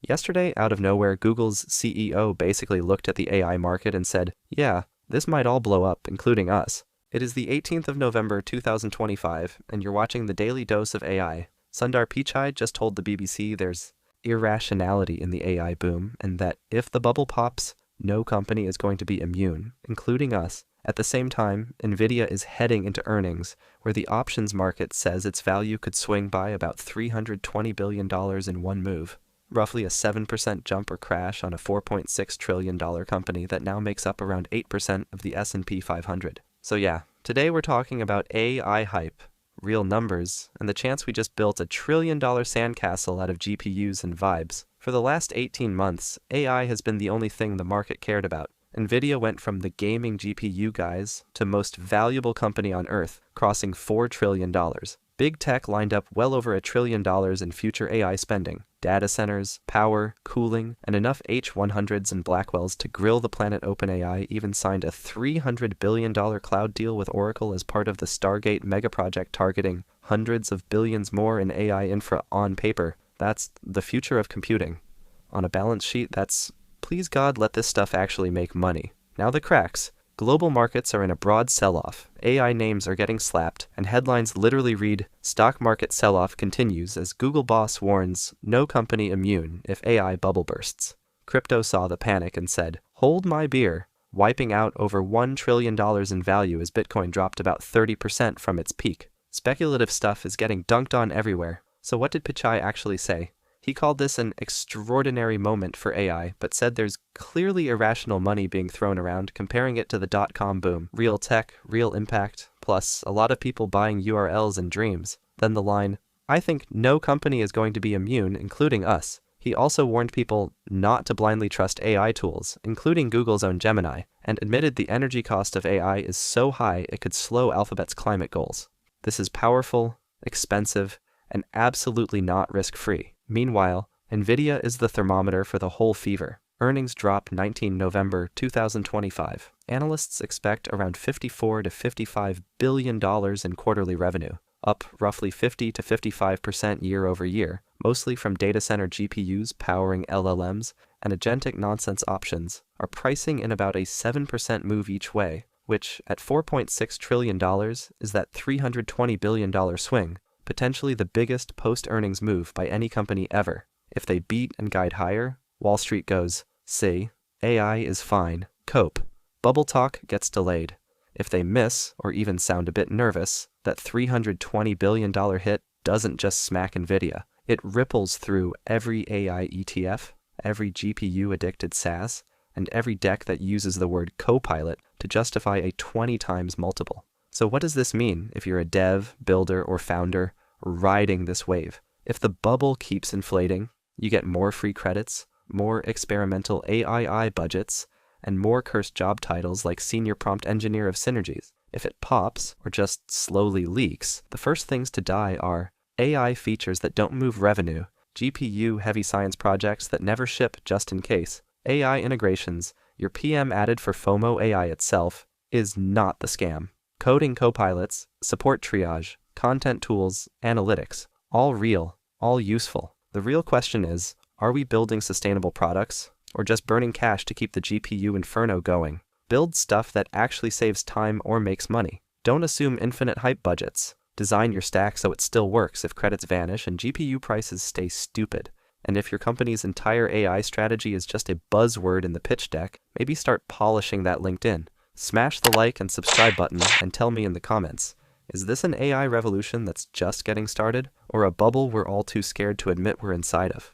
Yesterday, out of nowhere, Google's CEO basically looked at the AI market and said, yeah, this might all blow up, including us. It is the 18th of November 2025, and you're watching the Daily Dose of AI. Sundar Pichai just told the BBC there's irrationality in the AI boom, and that if the bubble pops, no company is going to be immune, including us. At the same time, Nvidia is heading into earnings, where the options market says its value could swing by about $320 billion in one move. Roughly a 7% jump or crash on a $4.6 trillion company that now makes up around 8% of the S&P 500. So yeah, today we're talking about AI hype, real numbers, and the chance we just built a $1 trillion sandcastle out of GPUs and vibes. For the last 18 months, AI has been the only thing the market cared about. Nvidia went from the gaming GPU guys to most valuable company on Earth, crossing $4 trillion. Big tech lined up well over $1 trillion in future AI spending. Data centers, power, cooling, and enough H100s and Blackwells to grill the planet. OpenAI even signed a $300 billion cloud deal with Oracle as part of the Stargate megaproject, targeting hundreds of billions more in AI infra. On paper, that's the future of computing. On a balance sheet, that's, please God, let this stuff actually make money. Now the cracks. Global markets are in a broad sell-off, AI names are getting slapped, and headlines literally read, "Stock market sell-off continues as Google boss warns no company immune if AI bubble bursts." Crypto saw the panic and said, "Hold my beer," wiping out over $1 trillion in value as Bitcoin dropped about 30% from its peak. Speculative stuff is getting dunked on everywhere. So what did Pichai actually say? He called this an extraordinary moment for AI, but said there's clearly irrational money being thrown around, comparing it to the dot-com boom. Real tech, real impact, plus a lot of people buying URLs and dreams. Then the line, "I think no company is going to be immune, including us." He also warned people not to blindly trust AI tools, including Google's own Gemini, and admitted the energy cost of AI is so high it could slow Alphabet's climate goals. This is powerful, expensive, and absolutely not risk-free. Meanwhile, Nvidia is the thermometer for the whole fever. Earnings drop 19 November 2025. Analysts expect around $54 to $55 billion in quarterly revenue, up roughly 50 to 55% year over year, mostly from data center GPUs powering LLMs, and agentic nonsense options are pricing in about a 7% move each way, which at $4.6 trillion is that $320 billion swing, potentially the biggest post-earnings move by any company ever. If they beat and guide higher, Wall Street goes, "See, AI is fine, cope." Bubble talk gets delayed. If they miss, or even sound a bit nervous, that $320 billion hit doesn't just smack Nvidia. It ripples through every AI ETF, every GPU-addicted SaaS, and every deck that uses the word copilot to justify a 20 times multiple. So what does this mean if you're a dev, builder, or founder riding this wave? If the bubble keeps inflating, you get more free credits, more experimental AI budgets, and more cursed job titles like Senior Prompt Engineer of Synergies. If it pops, or just slowly leaks, the first things to die are AI features that don't move revenue, GPU-heavy science projects that never ship just in case, AI integrations, your PM added for FOMO. AI itself is not the scam. Coding copilots, support triage, content tools, analytics, all real, all useful. The real question is, are we building sustainable products, or just burning cash to keep the GPU inferno going? Build stuff that actually saves time or makes money. Don't assume infinite hype budgets. Design your stack so it still works if credits vanish and GPU prices stay stupid. And if your company's entire AI strategy is just a buzzword in the pitch deck, maybe start polishing that LinkedIn. Smash the like and subscribe button and tell me in the comments, is this an AI revolution that's just getting started, or a bubble we're all too scared to admit we're inside of?